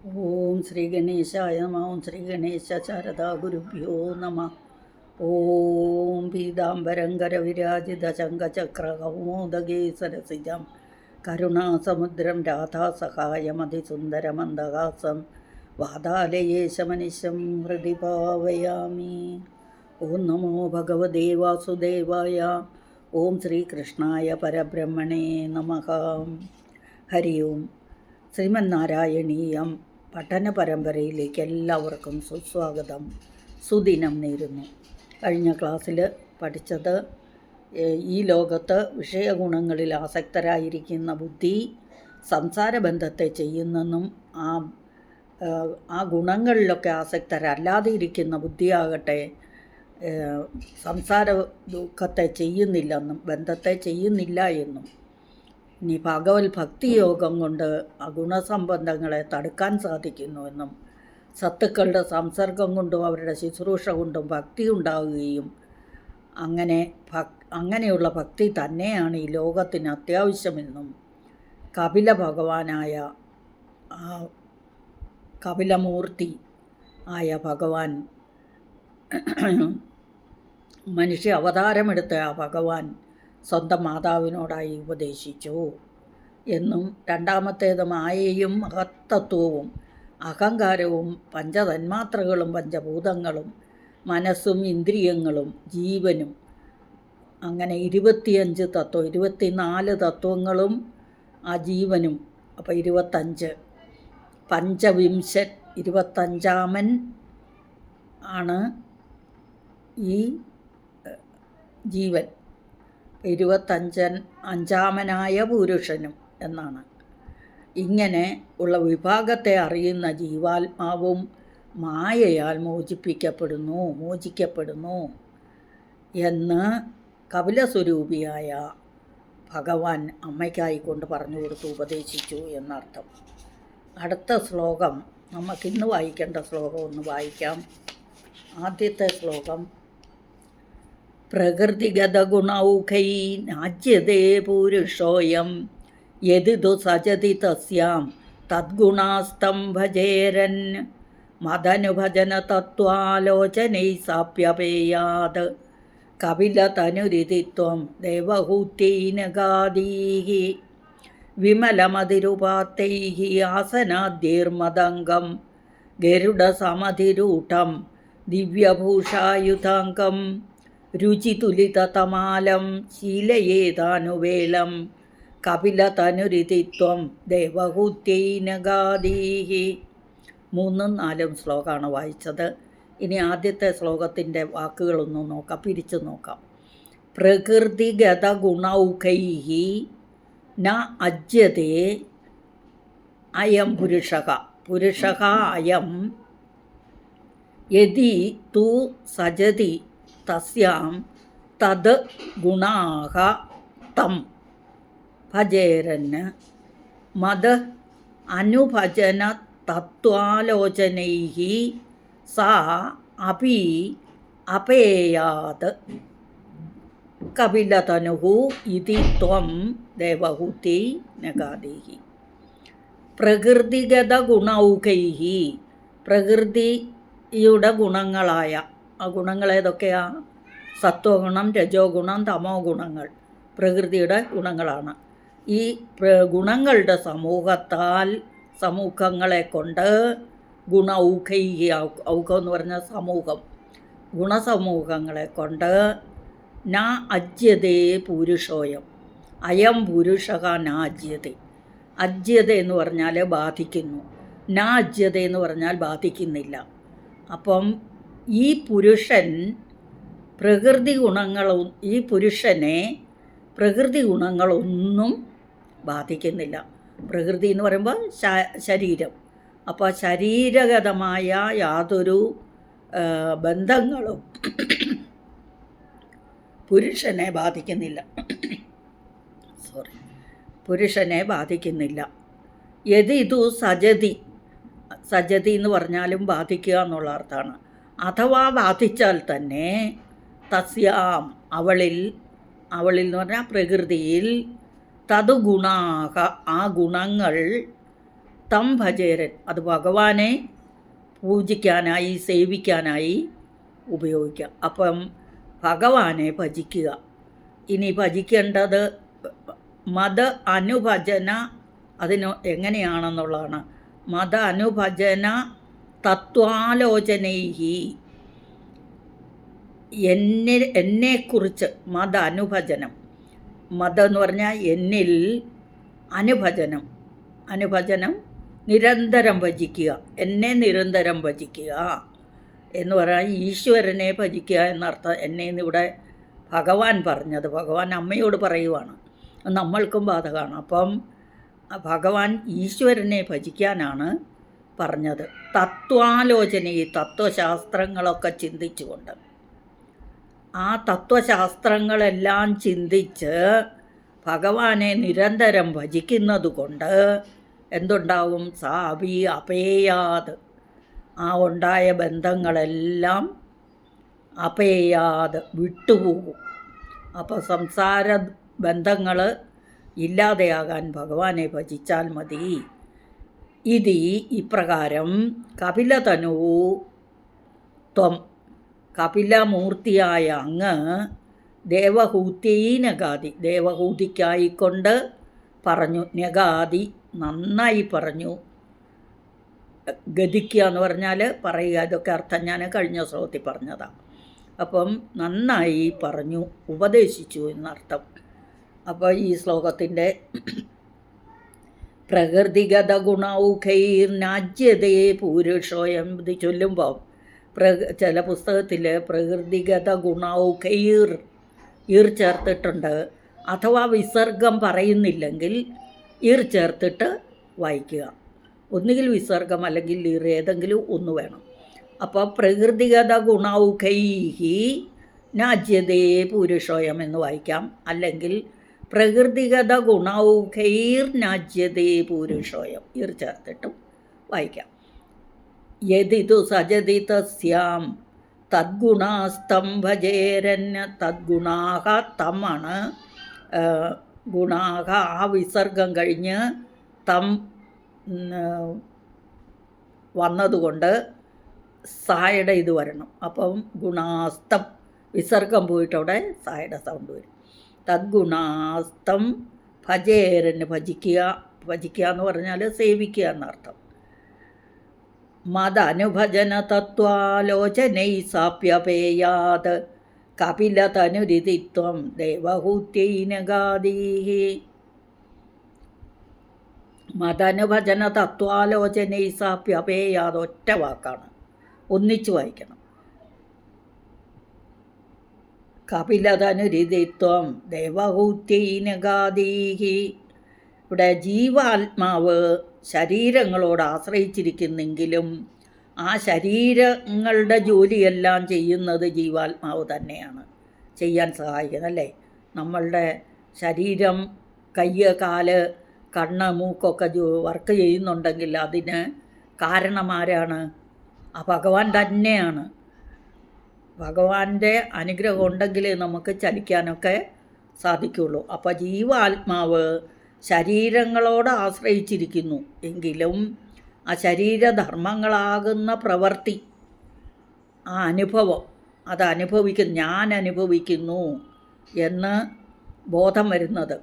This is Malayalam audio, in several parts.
ഓം ശ്രീ ഗണേശായ നമ. ഓം ശ്രീ ഗണേശ ശാരദാ ഗുരുഭ്യോ നമ. ഓം പീതാംബരം കരവിരാജിത ശംഖചക്ര കൗമോദഗീ സരസിജം കരുണാസമുദ്രം രാധാസഹായമതിസുന്ദരമന്ദഹാസം വാതാലയേശമനിശം ഹൃദി ഭാവയാമി. ഓം നമോ ഭഗവതേ വാസുദേവായ. ഓം ശ്രീകൃഷ്ണായ പരബ്രഹ്മണേ നമഃ. ഹരി ഓം. ശ്രീമന്നാരായണീയം പഠന പരമ്പരയിലേക്ക് എല്ലാവർക്കും സുസ്വാഗതം, സുദിനം നേരുന്നു. കഴിഞ്ഞ ക്ലാസ്സിൽ പഠിച്ചത് ഈ ലോകത്ത് വിഷയഗുണങ്ങളിൽ ആസക്തരായിരിക്കുന്ന ബുദ്ധി സംസാരബന്ധത്തെ ചെയ്യുന്നെന്നും ആ ഗുണങ്ങളിലൊക്കെ ആസക്തരല്ലാതെ ഇരിക്കുന്ന ബുദ്ധിയാകട്ടെ സംസാര ദുഃഖത്തെ ചെയ്യുന്നില്ലെന്നും ബന്ധത്തെ ചെയ്യുന്നില്ല എന്നും, ഇനി ഭഗവത് ഭക്തിയോഗം കൊണ്ട് ആ ഗുണസംബന്ധങ്ങളെ തടുക്കാൻ സാധിക്കുന്നുവെന്നും, സത്തുക്കളുടെ സംസർഗം കൊണ്ടും അവരുടെ ശുശ്രൂഷ കൊണ്ടും ഭക്തി ഉണ്ടാവുകയും അങ്ങനെയുള്ള ഭക്തി തന്നെയാണ് ഈ ലോകത്തിന് അത്യാവശ്യമെന്നും കപില ഭഗവാനായ കപിലമൂർത്തി ആയ ഭഗവാൻ, മനുഷ്യ അവതാരമെടുത്ത ആ ഭഗവാൻ സ്വന്തം മാതാവിനോടായി ഉപദേശിച്ചു എന്നും, രണ്ടാമത്തേത് മായയും മഹത്തത്വവും അഹങ്കാരവും പഞ്ചതന്മാത്രകളും പഞ്ചഭൂതങ്ങളും മനസ്സും ഇന്ദ്രിയങ്ങളും ജീവനും, അങ്ങനെ 25 തത്വം, 24 തത്വങ്ങളും ആ ജീവനും, അപ്പോൾ 25, പഞ്ചവിംശൻ 25ാമൻ ആണ് ഈ ജീവൻ, 25ാമനായ പുരുഷനും എന്നാണ്. ഇങ്ങനെ ഉള്ള വിഭാഗത്തെ അറിയുന്ന ജീവാത്മാവും മായയാൽ മോചിക്കപ്പെടുന്നു എന്ന് കപിലസ്വരൂപിയായ ഭഗവാൻ അമ്മയ്ക്കായിക്കൊണ്ട് പറഞ്ഞു കൊടുത്തു, ഉപദേശിച്ചു എന്നർത്ഥം. അടുത്ത ശ്ലോകം, നമുക്കിന്ന് വായിക്കേണ്ട ശ്ലോകം ഒന്ന് വായിക്കാം. ആദ്യത്തെ ശ്ലോകം: പ്രകൃതിഗതഗുണൗഖൈ നാജ്യതേ പുരുഷോയം യദിതു സജതി തസ്യാം തദ്ഗുണാസ്തം ഭജേരൻ മദനുഭജന തത്വാലോചനൈ സാപ്യപേയാത് കപിലതനുരിതിത്വം ദേവഹൂത്യൈനഗാദീഃ വിമലമതിരുപാത്തൈഃ ആസനാദ്യൈർമദംഗം ഗരുഡസമധിരൂഢം ദിവ്യഭൂഷായുധാംഗം രുചിതുലിതതമാലം ശീലയേതാനുവേളം കപിലതനുരിതിത്വം ദേവഹൂത്യൈനഗാദീഃ. 3ഉം 4ഉം ശ്ലോകമാണ് വായിച്ചത്. ഇനി ആദ്യത്തെ ശ്ലോകത്തിൻ്റെ വാക്കുകളൊന്ന് നോക്കാം, പിരിച്ചു നോക്കാം. പ്രകൃതിഗതഗുണൗഖൈഃ ന അജ്യതേ അയം പുരുഷഃ അയം യദി തു സജതി തസ്യാം തദ് ഗുണാഃ തം ഭജേരൻ മദ അനുഭജന തത്വാലോചനൈഃ സാ അപി അപേയാത് കപിലതനുഃ ഇതി ത്വം ദേവഹൂത്യൈ നഗാദീഃ. പ്രകൃതിഗതഗുണൗഖൈഃ, പ്രകൃതിയുടെ ഗുണങ്ങളായ ആ ഗുണങ്ങൾ ഏതൊക്കെയാണ്? സത്വഗുണം, രജോ ഗുണം, തമോ ഗുണങ്ങൾ പ്രകൃതിയുടെ ഗുണങ്ങളാണ്. ഈ ഗുണങ്ങളുടെ സമൂഹങ്ങളെ കൊണ്ട് ഗുണൗഖൈഃ, ഔഖം എന്ന് പറഞ്ഞാൽ സമൂഹം, ഗുണസമൂഹങ്ങളെ കൊണ്ട് ന അജ്യതേ പുരുഷോയം, അയം പുരുഷഃ ന അജ്യതേ. അജ്യത എന്ന് പറഞ്ഞാൽ ബാധിക്കുന്നു, ന അജ്യത എന്ന് പറഞ്ഞാൽ ബാധിക്കുന്നില്ല. അപ്പം ഈ പുരുഷൻ ഈ പുരുഷനെ പ്രകൃതി ഗുണങ്ങളൊന്നും ബാധിക്കുന്നില്ല. പ്രകൃതി എന്ന് പറയുമ്പോൾ ശരീരം, അപ്പോൾ ശരീരഗതമായ യാതൊരു ബന്ധങ്ങളും പുരുഷനെ ബാധിക്കുന്നില്ല. യദിതു സജതി എന്ന് പറഞ്ഞാലും ബാധിക്കുക എന്നുള്ള അർത്ഥമാണ്. അഥവാ ബാധിച്ചാൽ തന്നെ തസ്യാം, അവളിൽ എന്ന് പറഞ്ഞാൽ പ്രകൃതിയിൽ, തത് ഗുണാഹ, ആ ഗുണങ്ങൾ തം ഭജേരൻ, അത് ഭഗവാനെ പൂജിക്കാനായി സേവിക്കാനായി ഉപയോഗിക്കാം. അപ്പം ഭഗവാനെ ഭജിക്കുക. ഇനി ഭജിക്കേണ്ടത് മത അനുഭജന, അതിന് എങ്ങനെയാണെന്നുള്ളതാണ്. മത അനുഭജന തത്വാലോചനൈഹി, എന്നെക്കുറിച്ച് മത അനുഭജനം. മതം എന്ന് പറഞ്ഞാൽ എന്നിൽ, അനുഭജനം നിരന്തരം ഭജിക്കുക, എന്നെ നിരന്തരം ഭജിക്കുക എന്ന് പറഞ്ഞാൽ ഈശ്വരനെ ഭജിക്കുക എന്നർത്ഥം. എന്നെ ഇവിടെ ഭഗവാൻ പറഞ്ഞത്, ഭഗവാൻ അമ്മയോട് പറയുവാണ്, നമ്മൾക്കും ബാധകമാണ്. അപ്പം ഭഗവാൻ ഈശ്വരനെ ഭജിക്കാനാണ് പറഞ്ഞത്. തത്വാലോചന, ഈ തത്വശാസ്ത്രങ്ങളൊക്കെ ചിന്തിച്ചുകൊണ്ട്, ആ തത്വശാസ്ത്രങ്ങളെല്ലാം ചിന്തിച്ച് ഭഗവാനെ നിരന്തരം ഭജിക്കുന്നത് കൊണ്ട് എന്തുണ്ടാവും? സാവി അപേയാത്, ആ ഉണ്ടായ ബന്ധങ്ങളെല്ലാം അപേയാത് വിട്ടുപോകും. അപ്പോൾ സംസാര ബന്ധങ്ങൾ ഇല്ലാതെയാകാൻ ഭഗവാനെ ഭജിച്ചാൽ മതി. ഇതി ഇപ്രകാരം കപിലതനു ത്വം, കപിലമൂർത്തിയായ അങ്ങ് ദേവഹൂത്യൈനഗാതി, ദേവഹൂതിക്കായിക്കൊണ്ട് പറഞ്ഞു. നഗാതി, നന്നായി പറഞ്ഞു. ഗതിക്കുക എന്ന് പറഞ്ഞാൽ പറയുക, ഇതൊക്കെ അർത്ഥം ഞാൻ കഴിഞ്ഞ ശ്ലോകത്തിൽ പറഞ്ഞതാണ്. അപ്പം നന്നായി പറഞ്ഞു, ഉപദേശിച്ചു എന്നർത്ഥം. അപ്പോൾ ഈ ശ്ലോകത്തിൻ്റെ പ്രകൃതിഗത ഗുണൗഖൈർനാജ്യതേ പൂരുഷോയം ഇത് ചൊല്ലുമ്പോൾ ചില പുസ്തകത്തിൽ പ്രകൃതിഗത ഗുണൗഖൈർ ചേർത്തിട്ടുണ്ട്. അഥവാ വിസർഗം പറയുന്നില്ലെങ്കിൽ ഈർ ചേർത്തിട്ട് വായിക്കുക. ഒന്നുകിൽ വിസർഗം അല്ലെങ്കിൽ ഈർ, ഏതെങ്കിലും ഒന്ന് വേണം. അപ്പോൾ പ്രകൃതിഗത ഗുണൗഖൈഹി നാജ്യതേ പുരുഷോയം എന്ന് വായിക്കാം. അല്ലെങ്കിൽ പ്രകൃതിഗത ഗുണൗഖൈർ നാജ്യതേ പുരുഷോയം ഈർ ചേർത്തിട്ടും വായിക്കാം. യദിതു സജതി തസ്യാം തദ്ഗുണാസ്തം ഭജേരന്യ, തദ്ഗുണാഹ തമാണ് ഗുണാഹ, ആ വിസർഗം കഴിഞ്ഞ് തം വന്നതുകൊണ്ട് സായുടെ ഇത് വരണം. അപ്പം ഗുണാസ്തം വിസർഗം പോയിട്ടവിടെ സായുടെ സൗണ്ട് വരും. തദ്ഗുണാസ്തം ഭജേരന്, ഭജിക്കുക എന്ന് പറഞ്ഞാൽ സേവിക്കുക എന്നർത്ഥം. മതനുഭജന തത്വാലോചനൈ സാപ്യപേയാത് കപിലതനുരിതിത്വം ദേവഹൂത്യൈനഗാദീഹി. മതനുഭജന തത്വാലോചനൈ സാപ്യപേയാത് ഒറ്റ വാക്കാണ്, ഒന്നിച്ചു വായിക്കണം. കപിലതനുരിതിത്വം ദേവഹൂത്യൈനഗാദീഹി. ഇവിടെ ജീവാത്മാവ് ശരീരങ്ങളോട് ആശ്രയിച്ചിരിക്കുന്നെങ്കിലും ആ ശരീരങ്ങളുടെ ജോലിയെല്ലാം ചെയ്യുന്നത് ജീവാത്മാവ് തന്നെയാണ് ചെയ്യാൻ സഹായിക്കുന്നത്, അല്ലേ? നമ്മളുടെ ശരീരം, കയ്യ്, കാല്, കണ്ണ്, മൂക്കൊക്കെ വർക്ക് ചെയ്യുന്നുണ്ടെങ്കിൽ അതിന് കാരണമാരാണ്? ആ ഭഗവാൻ തന്നെയാണ്. ഭഗവാന്റെ അനുഗ്രഹം ഉണ്ടെങ്കിലേ നമുക്ക് ചലിക്കാനൊക്കെ സാധിക്കുള്ളൂ. അപ്പോൾ ജീവാത്മാവ് ശരീരങ്ങളോട് ആശ്രയിച്ചിരിക്കുന്നു എങ്കിലും ആ ശരീരധർമ്മങ്ങളാകുന്ന പ്രവൃത്തി, ആ അനുഭവം, അത് ഞാൻ അനുഭവിക്കുന്നു എന്ന് ബോധം വരുന്നത്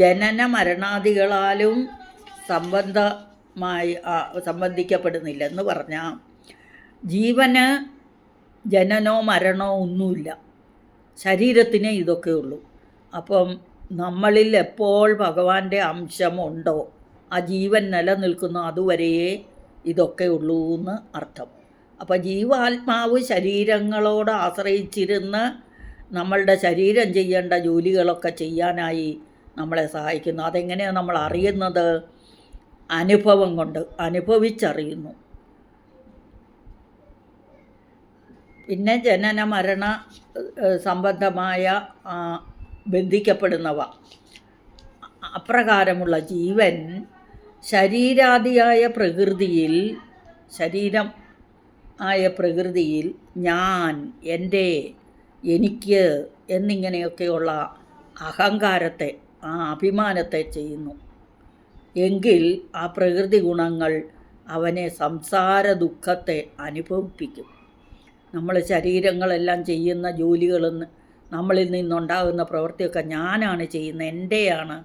ജനന മരണാദികളാലും സംബന്ധിക്കപ്പെടുന്നില്ലെന്ന് പറഞ്ഞാൽ ജീവന് ജനനോ മരണോ ഒന്നുമില്ല, ശരീരത്തിനേ ഇതൊക്കെ ഉള്ളൂ. അപ്പം നമ്മളിൽ എപ്പോൾ ഭഗവാന്റെ അംശമുണ്ടോ, ആ ജീവൻ നിലനിൽക്കുന്നു, അതുവരെയേ ഇതൊക്കെ ഉള്ളൂ എന്ന് അർത്ഥം. അപ്പം ജീവാത്മാവ് ശരീരങ്ങളോട് ആശ്രയിച്ചിരുന്ന് നമ്മളുടെ ശരീരം ചെയ്യേണ്ട ജോലികളൊക്കെ ചെയ്യാനായി നമ്മളെ സഹായിക്കുന്നു. അതെങ്ങനെയാണ് നമ്മൾ അറിയുന്നത്? അനുഭവം കൊണ്ട് അനുഭവിച്ചറിയുന്നു. പിന്നെ ജനന മരണ സംബന്ധമായ ബന്ധിക്കപ്പെടുന്നവ, അപ്രകാരമുള്ള ജീവൻ ശരീരാദിയായ പ്രകൃതിയിൽ, ശരീരം ആയ പ്രകൃതിയിൽ ഞാൻ, എൻ്റെ, എനിക്ക് എന്നിങ്ങനെയൊക്കെയുള്ള അഹങ്കാരത്തെ, ആ അഭിമാനത്തെ ചെയ്യുന്നു. എങ്കിൽ ആ പ്രകൃതി ഗുണങ്ങൾ അവനെ സംസാര ദുഃഖത്തെ അനുഭവിപ്പിക്കും. നമ്മൾ ശരീരങ്ങളെല്ലാം ചെയ്യുന്ന ജോലികളും നമ്മളിൽ നിന്നുണ്ടാകുന്ന പ്രവൃത്തിയൊക്കെ ഞാനാണ് ചെയ്യുന്നത്, എൻ്റെയാണ്,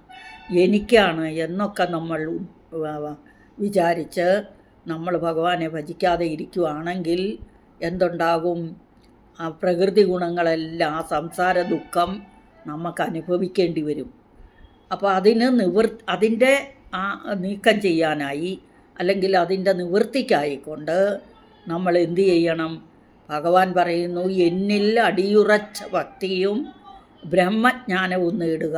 എനിക്കാണ് എന്നൊക്കെ നമ്മൾ വിചാരിച്ച് നമ്മൾ ഭഗവാനെ ഭജിക്കാതെ ഇരിക്കുകയാണെങ്കിൽ എന്തുണ്ടാകും? ആ പ്രകൃതി ഗുണങ്ങളെല്ലാം, ആ സംസാര ദുഃഖം നമുക്ക് അനുഭവിക്കേണ്ടി വരും. അപ്പോൾ അതിൻ്റെ നീക്കം ചെയ്യാനായി, അല്ലെങ്കിൽ അതിൻ്റെ നിവൃത്തിക്കായിക്കൊണ്ട് നമ്മൾ എന്തു ചെയ്യണം? ഭഗവാൻ പറയുന്നു, എന്നിൽ അടിയുറച്ച ഭക്തിയും ബ്രഹ്മജ്ഞാനവും നേടുക.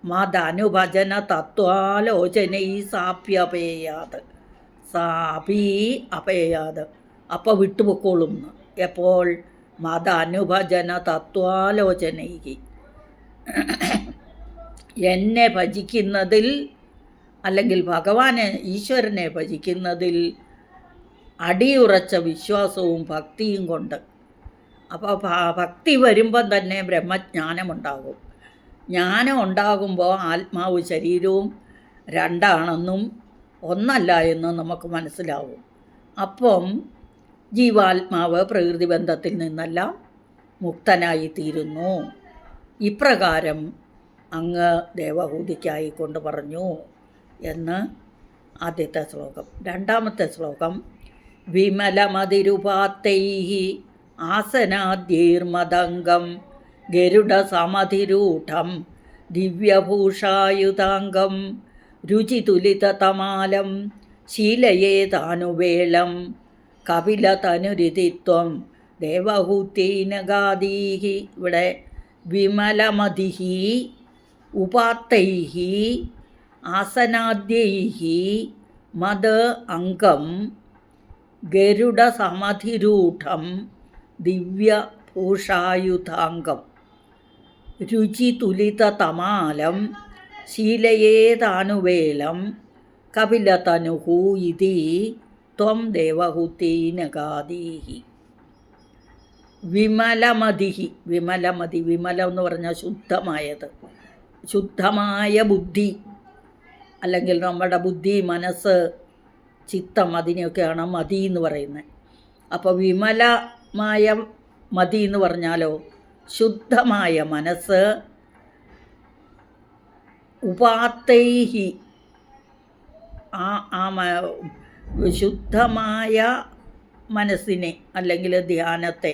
മതനുഭജന തത്വാലോചനൈ സാപ്യപേയാത് അപേയാത്. അപ്പോൾ വിട്ടുപൊക്കോളും. എപ്പോൾ? മതനുഭജന തത്വാലോചനൈ, എന്നെ ഭജിക്കുന്നതിൽ, അല്ലെങ്കിൽ ഭഗവാനെ ഈശ്വരനെ ഭജിക്കുന്നതിൽ അടിയുറച്ച വിശ്വാസവും ഭക്തിയും കൊണ്ട്. അപ്പോൾ ഭക്തി വരുമ്പം തന്നെ ബ്രഹ്മജ്ഞാനമുണ്ടാകും. ജ്ഞാനം ഉണ്ടാകുമ്പോൾ ആത്മാവും ശരീരവും രണ്ടാണെന്നും ഒന്നല്ല എന്നും നമുക്ക് മനസ്സിലാവും. അപ്പം ജീവാത്മാവ് പ്രകൃതി ബന്ധത്തിൽ നിന്നെല്ലാം മുക്തനായിത്തീരുന്നു. ഇപ്രകാരം അങ്ങ് ദേവഹൂതിക്കായിക്കൊണ്ട് പറഞ്ഞു എന്ന് ആദ്യത്തെ ശ്ലോകം. രണ്ടാമത്തെ ശ്ലോകം, വിമലമതിരുപാത്തൈഹി ആസനാദ്യൈർമദംഗം ഗരുഡസമധിരൂഢം ദിവ്യഭൂഷായുതാംഗം രുചിതുലിതതമാലം ശീലയേതാനുവേളം കപിലതനുരിതിത്വം ദേവഹൂത്യൈനഗാദീഹി. ഇവിടെ വിമലമതിഹി ഉപാത്തൈഹി ആസനാദ്യൈഹി മദ് അംഗം ഗരുഡസമധിരൂഢം ദിവ്യഭൂഷായുധാംഗം രുചിതുലിതതമാലം ശീലയേതാനുവേളം കപിലതനുഹു ഇതി ത്വം ദേവഹൂത്യൈനഗാദീഹി. വിമലമതിഹി, വിമലമതി, വിമലം എന്ന് പറഞ്ഞാൽ ശുദ്ധമായത്, ശുദ്ധമായ ബുദ്ധി, അല്ലെങ്കിൽ നമ്മുടെ ബുദ്ധി, മനസ്സ്, ചിത്തം, അതിനെയൊക്കെയാണ് മതി എന്ന് പറയുന്നത്. അപ്പോൾ വിമലമായ മതി എന്ന് പറഞ്ഞാലോ ശുദ്ധമായ മനസ്സ്, ഉപാത്തൈഹി, ശുദ്ധമായ മനസ്സിനെ അല്ലെങ്കിൽ ധ്യാനത്തെ,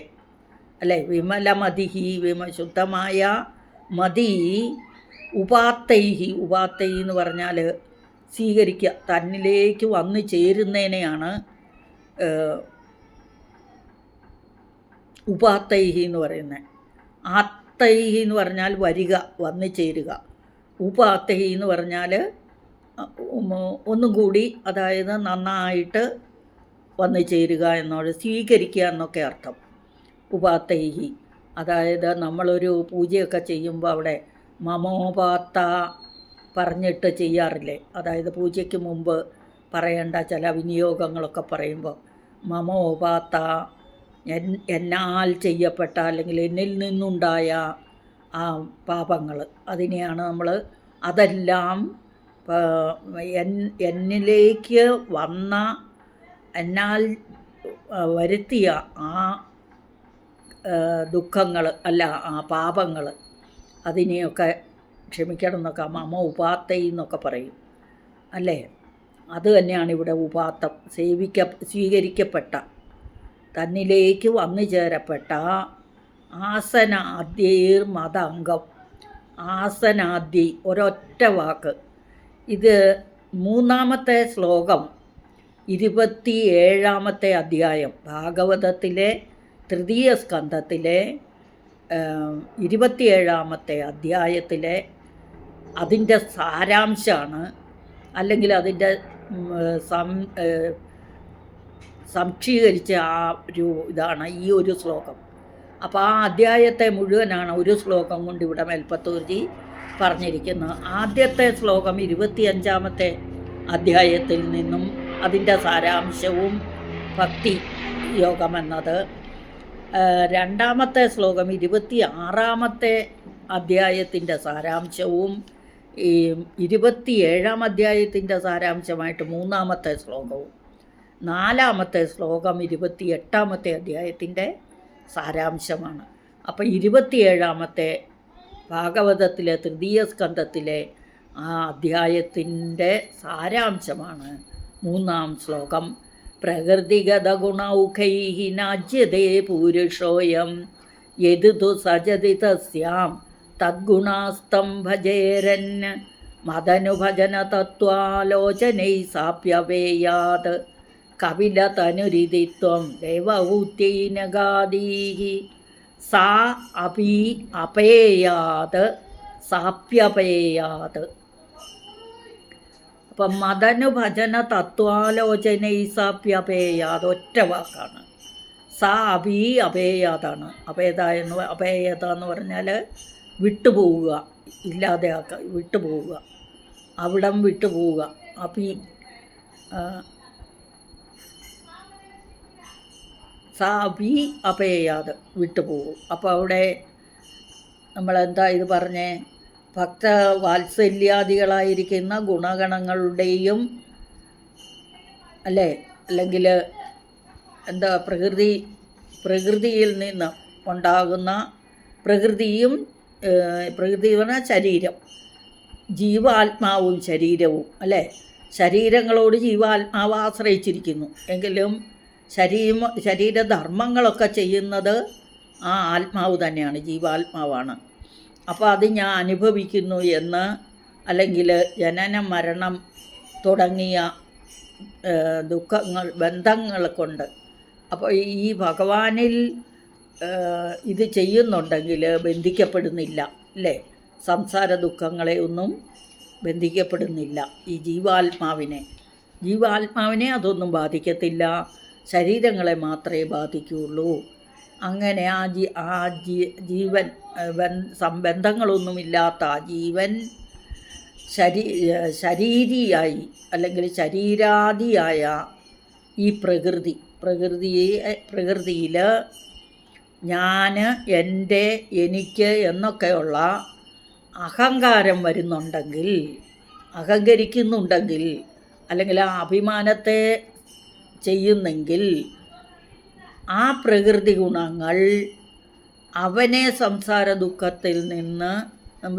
അല്ലേ? വിമലമതിഹി, ശുദ്ധമായ മതി, ഉപാത്തൈഹി, ഉപാത്തൈ എന്ന് പറഞ്ഞാൽ സ്വീകരിക്കുക, തന്നിലേക്ക് വന്നു ചേരുന്നതിനെയാണ് ഉപാത്തൈഹി എന്ന് പറയുന്നത്. ആത്തൈഹി എന്ന് പറഞ്ഞാൽ വരിക, വന്നു ചേരുക. ഉപാത്തൈഹി എന്ന് പറഞ്ഞാൽ ഒന്നും കൂടി, അതായത് നന്നായിട്ട് വന്നു ചേരുക എന്നോട്, സ്വീകരിക്കുക എന്നൊക്കെ അർത്ഥം. ഉപാത്തൈഹി, അതായത് നമ്മളൊരു പൂജയൊക്കെ ചെയ്യുമ്പോൾ അവിടെ മമോപാത്ത പറഞ്ഞിട്ട് ചെയ്യാറില്ലേ? അതായത് പൂജയ്ക്ക് മുമ്പ് പറയേണ്ട ചില വിനിയോഗങ്ങളൊക്കെ പറയുമ്പോൾ മമോപാത്ത, എന്നാൽ ചെയ്യപ്പെട്ട അല്ലെങ്കിൽ എന്നിൽ നിന്നുണ്ടായ ആ പാപങ്ങൾ, അതിനെയാണ് നമ്മൾ, അതെല്ലാം എന്നിലേക്ക് വന്ന, എന്നാൽ വരുത്തിയ ആ ദുഃഖങ്ങൾ, അല്ല ആ പാപങ്ങൾ, അതിനെയൊക്കെ ക്ഷമിക്കണം എന്നൊക്കെ മമ ഉപാത്തൈ എന്നൊക്കെ പറയും, അല്ലേ? അത് തന്നെയാണ് ഇവിടെ ഉപാത്തം. സ്വീകരിക്കപ്പെട്ട, തന്നിലേക്ക് വന്നു ചേരപ്പെട്ട ആസനാദ്യൈർ മദംഗം. ആസനാദ്യ, ഒരൊറ്റ വാക്ക്. ഇത് മൂന്നാമത്തെ ശ്ലോകം 27ാമത്തെ അധ്യായം, ഭാഗവതത്തിലെ തൃതീയ സ്കന്ധത്തിലെ 27ാമത്തെ അധ്യായത്തിലെ അതിൻ്റെ സാരാംശമാണ്, അല്ലെങ്കിൽ അതിൻ്റെ സംക്ഷീകരിച്ച ആ ഒരു ഇതാണ് ഈ ഒരു ശ്ലോകം. അപ്പോൾ ആ അധ്യായത്തെ മുഴുവനാണ് ഒരു ശ്ലോകം കൊണ്ട് ഇവിടെ മേൽപ്പത്തൂർജി പറഞ്ഞിരിക്കുന്നത്. ആദ്യത്തെ ശ്ലോകം 25ാമത്തെ അധ്യായത്തിൽ നിന്നും അതിൻ്റെ സാരാംശവും ഭക്തി യോഗമെന്നത്, രണ്ടാമത്തെ ശ്ലോകം 26ാമത്തെ അധ്യായത്തിൻ്റെ സാരാംശവും ഈ 27-ാം അധ്യായത്തിൻ്റെ സാരാംശമായിട്ട് 3-ാമത്തെ ശ്ലോകവും 4-ാമത്തെ ശ്ലോകം 28-ാമത്തെ അധ്യായത്തിൻ്റെ സാരാംശമാണ്. അപ്പോൾ 27-ാമത്തെ ഭാഗവതത്തിലെ തൃതീയ സ്കന്ധത്തിലെ ആ അധ്യായത്തിൻ്റെ സാരാംശമാണ് 3-ാം ശ്ലോകം. പ്രകൃതിഗതഗുണൗഖൈഃ നാജ്യതേ പൂരുഷോയം യദു സജതി തസ്യാം തദ്ഗുണാസ്തം ഭജേരൻ മദനുഭജന തത്വാലോചനൈ സാപ്യവേയാത് കപിലതനുരിതിത്വം ദേവഹൂത്യൈനഗാദീഃ സാ അപി അപേയാത് സാപ്യപേയാത്. അപ്പം മദനുഭജന തത്വാലോചനൈ സാപ്യപേയാത് ഒറ്റ വാക്കാണ്. സാ അപി അപേയാതാണ്. അപേയത എന്ന് പറഞ്ഞാൽ വിട്ടുപോവുക, ഇല്ലാതെയാക്കുക, വിട്ടുപോവുക, അവിടം വിട്ടുപോവുക. അപി സാ അപി അപേയാത് വിട്ടുപോകും. അപ്പോൾ അവിടെ നമ്മളെന്താ ഇത് പറഞ്ഞേ? ഭക്തവാത്സല്യാദികളായിരിക്കുന്ന ഗുണഗണങ്ങളുടെയും അല്ലേ, അല്ലെങ്കിൽ എന്താ പ്രകൃതിയിൽ നിന്ന് ഉണ്ടാകുന്ന പ്രകൃതി പറഞ്ഞാൽ ശരീരം, ജീവാത്മാവും ശരീരവും അല്ലേ. ശരീരങ്ങളോട് ജീവാത്മാവ് ആശ്രയിച്ചിരിക്കുന്നു എങ്കിലും ശരീരധർമ്മങ്ങളൊക്കെ ചെയ്യുന്നത് ആ ആത്മാവ് തന്നെയാണ്, ജീവാത്മാവാണ്. അപ്പോൾ അത് ഞാൻ അനുഭവിക്കുന്നു എന്ന്, അല്ലെങ്കിൽ ജനന മരണം തുടങ്ങിയ ദുഃഖങ്ങൾ ബന്ധങ്ങൾ കൊണ്ട്, അപ്പോൾ ഈ ഭഗവാനിൽ ഇത് ചെയ്യുന്നുണ്ടെങ്കിൽ ബന്ധിക്കപ്പെടുന്നില്ല അല്ലേ. സംസാര ദുഃഖങ്ങളെ ഒന്നും ബന്ധിക്കപ്പെടുന്നില്ല. ഈ ജീവാത്മാവിനെ അതൊന്നും ബാധിക്കത്തില്ല, ശരീരങ്ങളെ മാത്രമേ ബാധിക്കുകയുള്ളൂ. അങ്ങനെ ആ ജീവൻ ബന്ധങ്ങളൊന്നുമില്ലാത്ത ആ ജീവൻ ശരീരിയായി അല്ലെങ്കിൽ ശരീരാദിയായ ഈ പ്രകൃതിയിൽ ഞാൻ, എൻ്റെ, എനിക്ക് എന്നൊക്കെയുള്ള അഹങ്കാരം വരുന്നുണ്ടെങ്കിൽ, അഹങ്കരിക്കുന്നുണ്ടെങ്കിൽ, അല്ലെങ്കിൽ ആ അഭിമാനത്തെ ചെയ്യുന്നെങ്കിൽ ആ പ്രകൃതി ഗുണങ്ങൾ അവനെ സംസാര ദുഃഖത്തിൽ നിന്ന്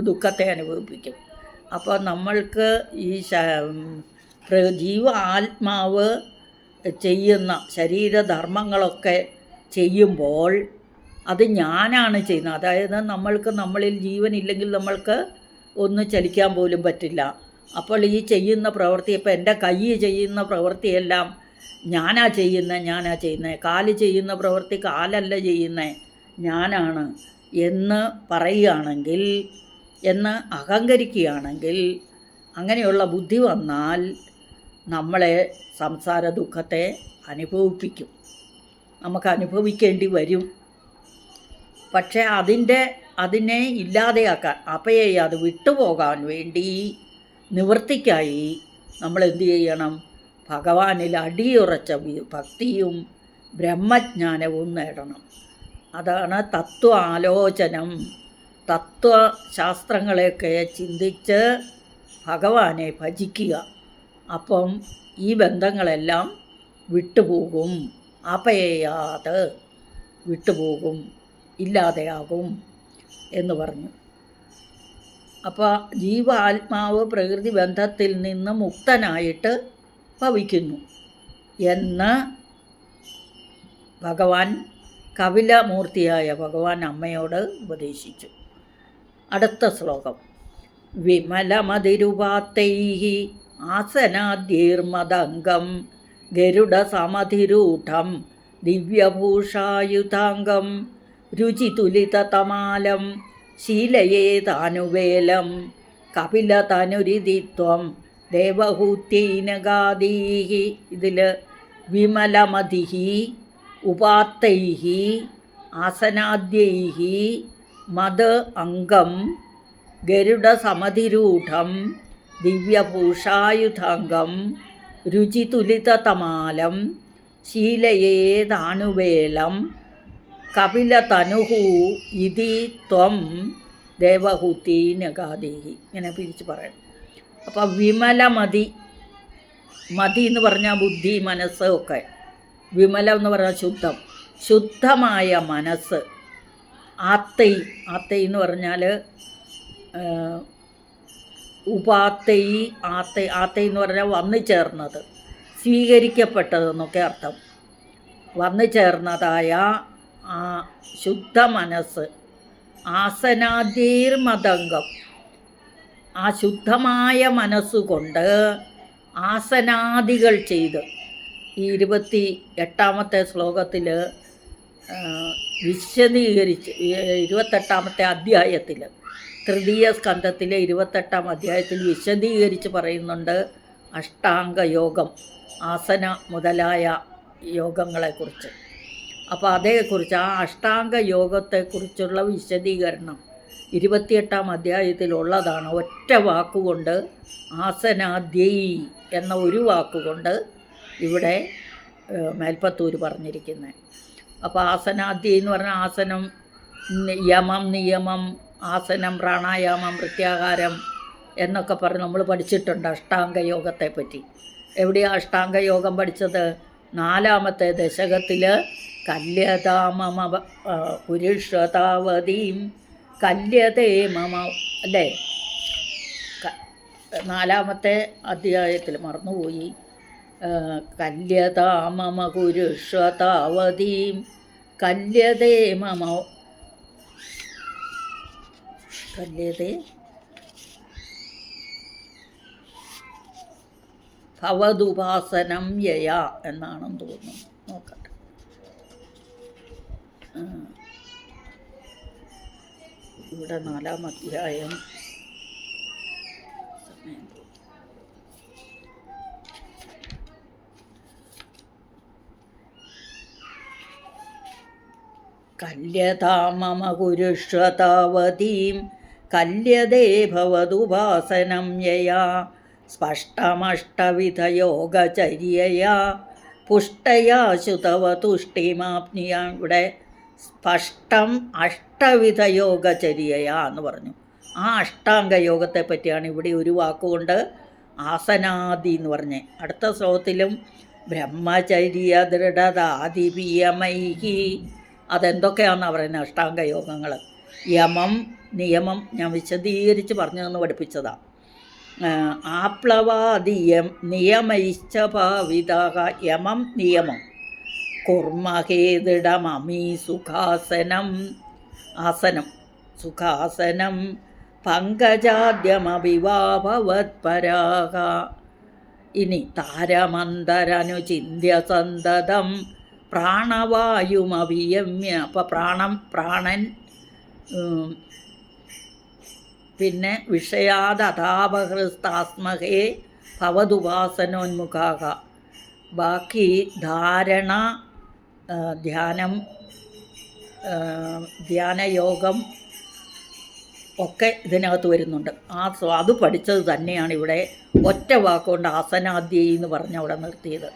ദുഃഖത്തെ അനുഭവിപ്പിക്കും. അപ്പോൾ നമ്മൾക്ക് ഈ ആത്മാവ് ചെയ്യുന്ന ശരീരധർമ്മങ്ങളൊക്കെ ചെയ്യുമ്പോൾ അത് ഞാനാണ് ചെയ്യുന്നത്. അതായത് നമ്മളിൽ ജീവനില്ലെങ്കിൽ നമ്മൾക്ക് ഒന്ന് ചലിക്കാൻ പോലും പറ്റില്ല. അപ്പോൾ ഈ ചെയ്യുന്ന പ്രവൃത്തി, ഇപ്പോൾ എൻ്റെ കൈ ചെയ്യുന്ന പ്രവൃത്തിയെല്ലാം ഞാനാ ചെയ്യുന്നത്, കാല് ചെയ്യുന്ന പ്രവൃത്തി കാലല്ല ചെയ്യുന്നത്, ഞാനാണ് എന്ന് പറയുകയാണെങ്കിൽ, എന്ന് അഹങ്കരിക്കുകയാണെങ്കിൽ, അങ്ങനെയുള്ള ബുദ്ധി വന്നാൽ നമ്മളെ സംസാര ദുഃഖത്തെ അനുഭവിപ്പിക്കും, നമുക്ക് അനുഭവിക്കേണ്ടി വരും. പക്ഷേ അതിനെ ഇല്ലാതെയാക്കാൻ, അത് വിട്ടുപോകാൻ വേണ്ടി നിവൃത്തിക്കായി നമ്മൾ എന്തു ചെയ്യണം? ഭഗവാനിൽ അടിയുറച്ച ഭക്തിയും ബ്രഹ്മജ്ഞാനവും നേടണം. അതാണ് തത്വാലോചനം. തത്വശാസ്ത്രങ്ങളെയൊക്കെ ചിന്തിച്ച് ഭഗവാനെ ഭജിക്കുക. അപ്പം ഈ ബന്ധങ്ങളെല്ലാം വിട്ടുപോകും, അപേയാത് വിട്ടുപോകും, ഇല്ലാതെയാകും എന്ന് പറഞ്ഞു. അപ്പോൾ ജീവാത്മാവ് പ്രകൃതി ബന്ധത്തിൽ നിന്ന് മുക്തനായിട്ട് ഭവിക്കുന്നു എന്ന് ഭഗവാൻ, കപിലമൂർത്തിയായ ഭഗവാൻ അമ്മയോട് ഉപദേശിച്ചു. അടുത്ത ശ്ലോകം. വിമലമതിരുപാത്തൈഃ ആസനാദ്യൈർമദംഗം ഗരുഡസമധിരൂഢം ദിവ്യഭൂഷായുധാംഗം രുചിതുലിതതമാലം ശീലയേതാനുവേലം കപിലതനുരിതിത്വം ദേവഹൂത്യൈനഗാദീഃ. ഇതിൽ വിമലമതിഃ ഉപാത്തൈഃ ആസനാദ്യൈഃ മദ് അംഗം ഗരുഡസമധിരൂഢം ദിവ്യഭൂഷായുധാംഗം രുചിതുലിതതമാലം ശീലയേതാനുവേലം കപിലതനുഃ ഇതി ത്വം ദേവഹൂതീനഗാദേഹി ഇങ്ങനെ പിരിച്ച് പറയണം. അപ്പോൾ വിമലമതി, മതി എന്ന് പറഞ്ഞാൽ ബുദ്ധി, മനസ്സ് ഒക്കെ. വിമലം എന്ന് പറഞ്ഞാൽ ശുദ്ധം, ശുദ്ധമായ മനസ്സ്. ആത്തൈ, ആത്തൈ എന്ന് പറഞ്ഞാൽ ഉപാത്തൈ, ആത്തൈ, ആത്തൈ എന്ന് പറഞ്ഞാൽ വന്നു ചേർന്നത്, സ്വീകരിക്കപ്പെട്ടതെന്നൊക്കെ അർത്ഥം. വന്നു ചേർന്നതായ ആ ശുദ്ധ മനസ്സ്. ആസനാദീർമതംഗം, ആ ശുദ്ധമായ മനസ്സുകൊണ്ട് ആസനാദികൾ ചെയ്ത്. ഈ 28-ാമത്തെ ശ്ലോകത്തിൽ വിശദീകരിച്ച്, 28-ാമത്തെ അധ്യായത്തിൽ, തൃതീയ സ്കന്ധത്തിലെ 28-ാം അധ്യായത്തിൽ വിശദീകരിച്ച് പറയുന്നുണ്ട് അഷ്ടാംഗയോഗം, ആസന മുതലായ യോഗങ്ങളെക്കുറിച്ച്. അപ്പോൾ അതേക്കുറിച്ച്, ആ അഷ്ടാംഗ യോഗത്തെക്കുറിച്ചുള്ള വിശദീകരണം 28-ാം അധ്യായത്തിലുള്ളതാണ്. ഒറ്റ വാക്കുകൊണ്ട്, ആസനാദ്യൈ എന്ന ഒരു വാക്കുകൊണ്ട് ഇവിടെ മേൽപ്പത്തൂർ പറഞ്ഞിരിക്കുന്നത്. അപ്പോൾ ആസനാദ്യൈ എന്ന് പറഞ്ഞാൽ ആസനം, യമം, നിയമം, ആസനം, പ്രാണായാമം, പ്രത്യാഹാരം എന്നൊക്കെ പറഞ്ഞ് നമ്മൾ പഠിച്ചിട്ടുണ്ട് അഷ്ടാംഗ യോഗത്തെപ്പറ്റി. എവിടെയാണ് അഷ്ടാംഗ യോഗം പഠിച്ചത്? 4-ാമത്തെ ദശകത്തിൽ കല്യതാമമ പുരുഷതാവതീം കല്യതേ മമ, അല്ലേ? 4-ാമത്തെ അധ്യായത്തിൽ മറന്നുപോയി. കല്യതാമമ പുരുഷതാവതീം കല്യതേ മമ, കല്യതേ ഭവതുപാസനം യയാ എന്നാണെന്ന് തോന്നുന്നു. നോക്കട്ടെ. ഇവിടെ 4-ാം അധ്യായം, കല്യതാമമ പുരുഷതാവതീം കല്യതേ ഭവതുപാസനം യയാ സ്പഷ്ടമഷ്ടവിധയോഗചര്യയാ പുഷ്ടയാ ശുതവ തുഷ്ടിമാപ്നിയ. ഇവിടെ സ്പഷ്ടം അഷ്ടവിധയോഗചര്യയാ എന്ന് പറഞ്ഞു. ആ അഷ്ടാംഗ യോഗത്തെ പറ്റിയാണ് ഇവിടെ ഒരു വാക്കുകൊണ്ട് ആസനാദി എന്ന് പറഞ്ഞേ. അടുത്ത ശ്ലോകത്തിലും ബ്രഹ്മചര്യ ദൃഢതാദിപിയമൈഹി, അതെന്തൊക്കെയാണെന്നാണ് പറയുന്നത് അഷ്ടാംഗ യോഗങ്ങൾ. യമം, നിയമം ഞാൻ വിശദീകരിച്ച് പറഞ്ഞതെന്ന് പഠിപ്പിച്ചതാണ്. ആപ്ലവാദിയം നിയമൈശ്ച ഭാവിതാഹ, യമം നിയമം. കുർമഹേദിടമീ സുഖാസനം, ആസനം, സുഖാസനം. പങ്കജാദ്യമഭിവാഭവത്പരാഹ. ഇനി താരമന്തരനുചിന്യ സന്തതം പ്രാണവായുമഭിയമ്യ. അപ്പോൾ പ്രാണൻ, പിന്നെ വിഷയാദതാപഹൃസ്താസ്മഹേ ഭവതുപാസനോന്മുഖാഹ. ബാക്കി ധാരണ, ധ്യാനം, ധ്യാനയോഗം ഒക്കെ ഇതിനകത്ത് വരുന്നുണ്ട്. അത് പഠിച്ചത് തന്നെയാണ് ഇവിടെ ഒറ്റ വാക്കുകൊണ്ട് ആസനാദ്യൈ എന്ന് പറഞ്ഞ് അവിടെ നിർത്തിയത്.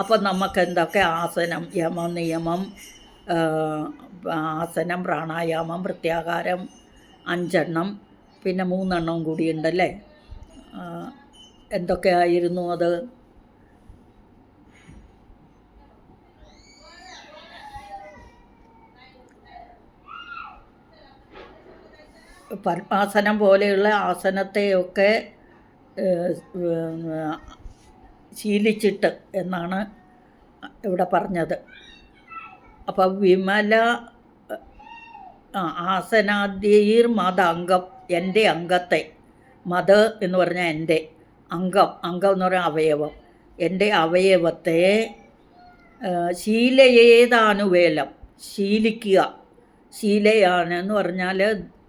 അപ്പം നമുക്ക് എന്തൊക്കെ ആസനം, യമം, നിയമം, ആസനം, പ്രാണായാമം, പ്രത്യാഹാരം 5 പിന്നെ 3 കൂടിയുണ്ടല്ലേ. എന്തൊക്കെയായിരുന്നു അത്? പത്മാസനം പോലെയുള്ള ആസനത്തെയൊക്കെ ശീലിച്ചിട്ട് എന്നാണ് ഇവിടെ പറഞ്ഞത്. അപ്പോൾ വിമല ആസനാദ്യൈർ മതംഗം, എൻ്റെ അംഗത്തെ, മത് എന്ന് പറഞ്ഞാൽ എൻ്റെ അംഗം, അംഗം എന്ന് പറഞ്ഞാൽ അവയവം, എൻ്റെ അവയവത്തെ ശീലയേതാനുവേലം, ശീലിക്കുക. ശീലയാണെന്ന് പറഞ്ഞാൽ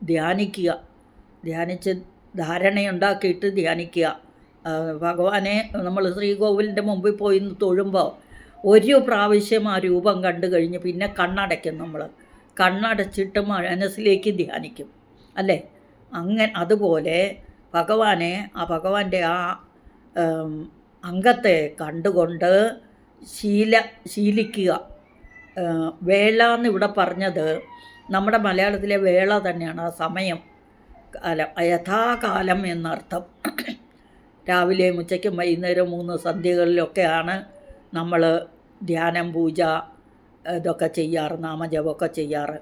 ധ്യാനിക്കുക, ധ്യാനിച്ച് ധാരണയുണ്ടാക്കിയിട്ട് ധ്യാനിക്കുക. ഭഗവാനെ നമ്മൾ ശ്രീകോവിലിൻ്റെ മുമ്പിൽ പോയി തൊഴുമ്പോൾ ഒരു പ്രാവശ്യം ആ രൂപം കണ്ടു കഴിഞ്ഞ് പിന്നെ കണ്ണടയ്ക്കും. നമ്മൾ കണ്ണടച്ചിട്ട് മനസ്സിലേക്ക് ധ്യാനിക്കും, അല്ലേ? അതുപോലെ ഭഗവാനെ, ആ ഭഗവാന്റെ ആ അംഗത്തെ കണ്ടുകൊണ്ട് ശീലിക്കുക. വേള എന്നിവിടെ പറഞ്ഞത് നമ്മുടെ മലയാളത്തിലെ വേള തന്നെയാണ്, ആ സമയം. കാലം, യഥാകാലം എന്നർത്ഥം. രാവിലെയും ഉച്ചയ്ക്കും വൈകുന്നേരം 3 സന്ധ്യകളിലൊക്കെയാണ് നമ്മൾ ധ്യാനം, പൂജ ഇതൊക്കെ ചെയ്യാറ്, നാമജപമൊക്കെ ചെയ്യാറ്.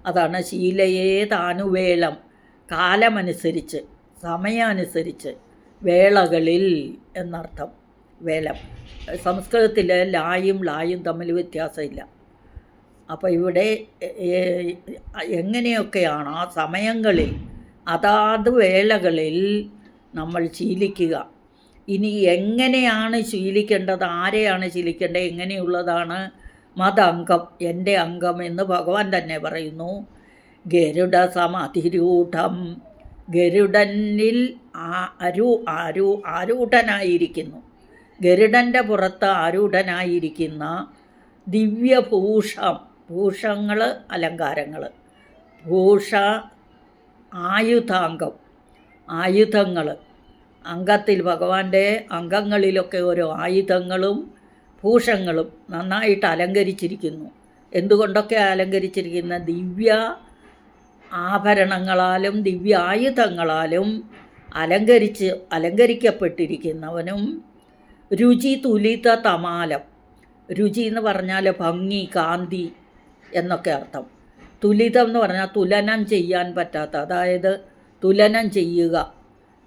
അതാണ് ശീലയേ താനുവേളം, കാലമനുസരിച്ച്, സമയമനുസരിച്ച്, വേളകളിൽ എന്നർത്ഥം. വേലം സംസ്കൃതത്തിൽ ലായും ലായും തമ്മിൽ വ്യത്യാസമില്ല. അപ്പോൾ ഇവിടെ എങ്ങനെയൊക്കെയാണ് ആ സമയങ്ങളിൽ, അതാത് വേളകളിൽ നമ്മൾ ശീലിക്കുക. ഇനി എങ്ങനെയാണ് ശീലിക്കേണ്ടത്, ആരെയാണ് ശീലിക്കേണ്ടത്, എങ്ങനെയുള്ളതാണ് മതംഗം, എൻ്റെ അംഗം എന്ന് ഭഗവാൻ തന്നെ പറയുന്നു. ഗരുഡ സമതിരൂഢം, ഗരുഡനിൽ ആരൂഢനായിരിക്കുന്നു, ഗരുഡൻ്റെ പുറത്ത് ആരൂഢനായിരിക്കുന്ന ദിവ്യഭൂഷം, ഭൂഷങ്ങൾ അലങ്കാരങ്ങൾ, ഭൂഷ ആയുധാംഗം, ആയുധങ്ങൾ, അംഗത്തിൽ ഭഗവാന്റെ അംഗങ്ങളിലൊക്കെ ഓരോ ആയുധങ്ങളും ഭൂഷങ്ങളും നന്നായിട്ട് അലങ്കരിച്ചിരിക്കുന്നു. എന്തുകൊണ്ടൊക്കെ അലങ്കരിച്ചിരിക്കുന്ന? ദിവ്യ ആഭരണങ്ങളാലും ദിവ്യ ആയുധങ്ങളാലും അലങ്കരിക്കപ്പെട്ടിരിക്കുന്നവനും രുചി തുലിത തമാലം. രുചി എന്ന് പറഞ്ഞാൽ ഭംഗി, കാന്തി എന്നൊക്കെ അർത്ഥം. തുലിതം എന്ന് പറഞ്ഞാൽ തുലനം ചെയ്യാൻ പറ്റാത്ത, അതായത് തുലനം ചെയ്യുക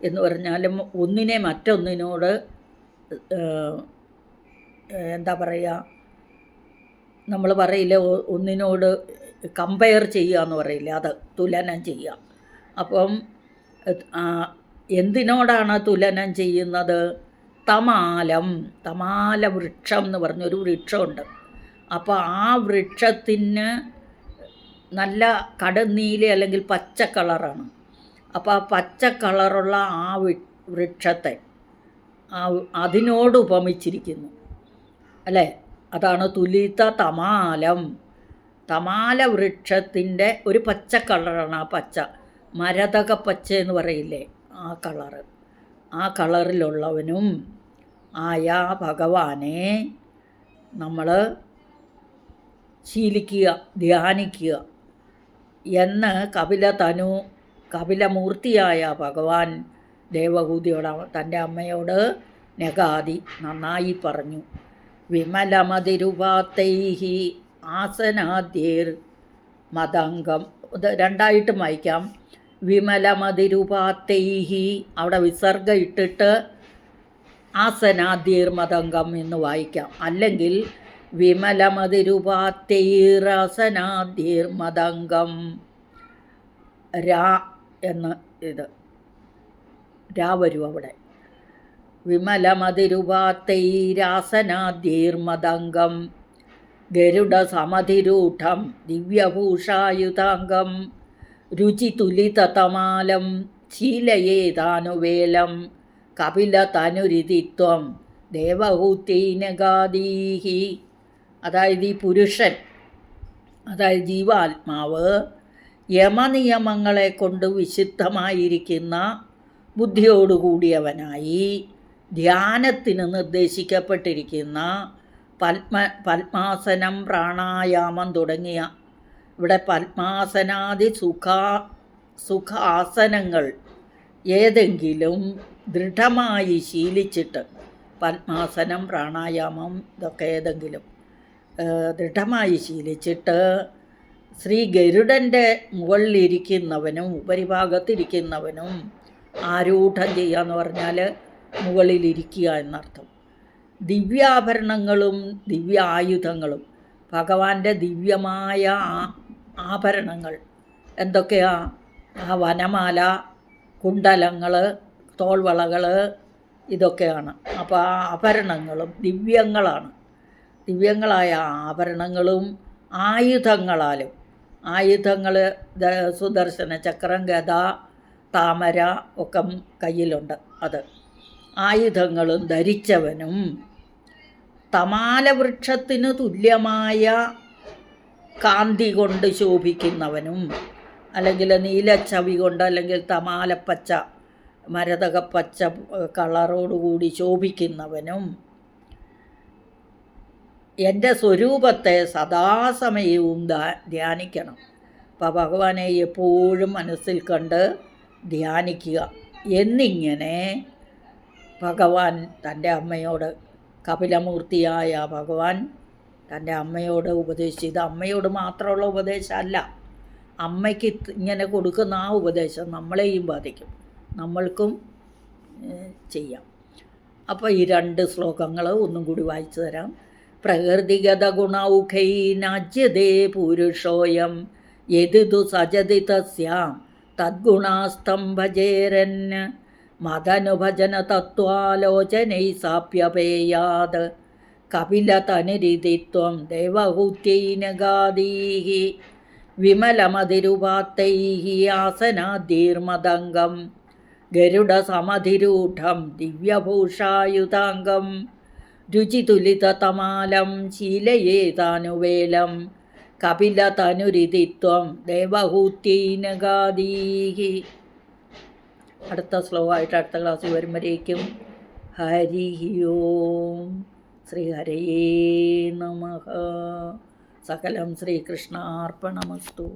എന്ന് പറഞ്ഞാലും ഒന്നിനെ മറ്റൊന്നിനോട് എന്താ പറയുക, നമ്മൾ പറയില്ല ഒന്നിനോട് കമ്പയർ ചെയ്യുക എന്ന് പറയില്ല, അത് തുലനം ചെയ്യുക. അപ്പം എന്തിനോടാണ് തുലനം ചെയ്യുന്നത്? തമാലം, തമാല വൃക്ഷം എന്ന് പറഞ്ഞൊരു വൃക്ഷമുണ്ട്. അപ്പോൾ ആ വൃക്ഷത്തിന് നല്ല കടുന്നീല അല്ലെങ്കിൽ പച്ച കളറാണ്. അപ്പോൾ ആ പച്ച കളറുള്ള ആ വൃക്ഷത്തെ അതിനോട് ഉപമിച്ചിരിക്കുന്നു അല്ലേ? അതാണ് തുലിത തമാലം. തമാല വൃക്ഷത്തിൻ്റെ ഒരു പച്ച കളറാണ് ആ പച്ച, മരതക പച്ച എന്ന് പറയില്ലേ, ആ കളറ്. ആ കളറിലുള്ളവനും ആയ ഭഗവാനെ നമ്മൾ ശീലിക്കുക, ധ്യാനിക്കുക എന്ന് കപിലമൂർത്തിയായ ഭഗവാൻ ദേവഹൂതിയോട്, തൻ്റെ അമ്മയോട് നഗാദി നന്നായി പറഞ്ഞു. വിമലമതിരുപാത്തൈഹി ആസനാദ്യേർ മതംഗം. ഇത് രണ്ടായിട്ടും വായിക്കാം. വിമലമതിരുപാത്തൈഹി, അവിടെ വിസർഗ ഇട്ടിട്ട് ആസനാദ്യേർ മതംഗം എന്ന് വായിക്കാം. അല്ലെങ്കിൽ വിമലമതിരുപാത്തൈരാസനാദ്യേർ മതംഗം, രാ എന്ന് ഇത് രാ വരും അവിടെ. വിമലമതിരുപാത്തൈരാസനാദ്യേർ മതംഗം ഗരുഡ സമതിരൂഢം ദിവ്യഭൂഷായുധാംഗം രുചിതുലിതതമാലം ശീലയേതാനുവേലം കപിലതനുരിതിത്വം ദേവഹൂത്യൈനഗാദീഹി. അതായത് ഈ പുരുഷൻ, അതായത് ജീവാത്മാവ് യമനിയമങ്ങളെ കൊണ്ട് വിശുദ്ധമായിരിക്കുന്ന ബുദ്ധിയോടുകൂടിയവനായി ധ്യാനത്തിന് നിർദ്ദേശിക്കപ്പെട്ടിരിക്കുന്ന പത്മാസനം, പ്രാണായാമം തുടങ്ങിയ, ഇവിടെ പത്മാസനാദി സുഖാസനങ്ങൾ ഏതെങ്കിലും ദൃഢമായി ശീലിച്ചിട്ട്, പത്മാസനം, പ്രാണായാമം ഇതൊക്കെ ഏതെങ്കിലും ദൃഢമായി ശീലിച്ചിട്ട് ശ്രീ ഗരുഡൻ്റെ മുകളിലിരിക്കുന്നവനും ഉപരിഭാഗത്തിരിക്കുന്നവനും ആരൂഢം ചെയ്യുക എന്ന് പറഞ്ഞാൽ മുകളിലിരിക്കുക എന്നർത്ഥം. ദിവ്യാഭരണങ്ങളും ദിവ്യ ആയുധങ്ങളും, ഭഗവാന്റെ ദിവ്യമായ ആഭരണങ്ങൾ എന്തൊക്കെയാ? ആ വനമാല, കുണ്ടലങ്ങൾ, തോൾവളകൾ ഇതൊക്കെയാണ്. അപ്പോൾ ആ ആഭരണങ്ങളും ദിവ്യങ്ങളാണ്. ദിവ്യങ്ങളായ ആഭരണങ്ങളും ആയുധങ്ങളാലും, ആയുധങ്ങൾ സുദർശന ചക്രം, ഗദ, താമര ഒക്കെ കയ്യിലുണ്ട്. അത് ആയുധങ്ങളും ധരിച്ചവനും തമാലവൃക്ഷത്തിന് തുല്യമായ കാന്തി കൊണ്ട് ശോഭിക്കുന്നവനും, അല്ലെങ്കിൽ നീലച്ചവി കൊണ്ട്, അല്ലെങ്കിൽ തമാലപ്പച്ച, മരതകപ്പച്ച കളറോടുകൂടി ശോഭിക്കുന്നവനും എൻ്റെ സ്വരൂപത്തെ സദാസമയവും ധ്യാനിക്കണം. അപ്പോൾ ഭഗവാനെ എപ്പോഴും മനസ്സിൽ കണ്ട് ധ്യാനിക്കുക എന്നിങ്ങനെ ഭഗവാൻ തൻ്റെ അമ്മയോട്, കപിലമൂർത്തിയായ ഭഗവാൻ തൻ്റെ അമ്മയോട് ഉപദേശിച്ചു. ഇത് അമ്മയോട് മാത്രമുള്ള ഉപദേശമല്ല, അമ്മയ്ക്ക് ഇങ്ങനെ കൊടുക്കുന്ന ആ ഉപദേശം നമ്മളെയും ബാധിക്കും, നമ്മൾക്കും ചെയ്യാം. അപ്പോൾ ഈ 2 ശ്ലോകങ്ങൾ ഒന്നും കൂടി വായിച്ചു തരാം. പ്രകൃതിഗത ഗുണൗഖൈ നാജ്യതേ പുരുഷോയം യദിതു സജതി തസ്യാം തദ്ഗുണാസ്തം ഭജേരൻ മതനുഭജന തത്വാലോചനൈ സാപ്യപേയാത് കപിലതനുരിതിത്വം ദേവഹൂത്യൈനഗാദീഃ വിമലമതിരുപാത്തൈഃ ആസനാദീർമദംഗം ഗരുഡസമധിരൂഢം ദിവ്യഭൂഷായുതാംഗം രുചിതുലിതതമാലം ശീലയേതാനുവേലം കപിലതനുരിതിത്വം ദേവഹൂത്യൈനഗാദീഃ. അടുത്ത ശ്ലോകമായിട്ട് അടുത്ത ക്ലാസ്സിൽ വരുമ്പോഴേക്കും ഹരി ഓം. ശ്രീ ഹരയേ നമഃ. സകലം ശ്രീകൃഷ്ണാർപ്പണമസ്തു.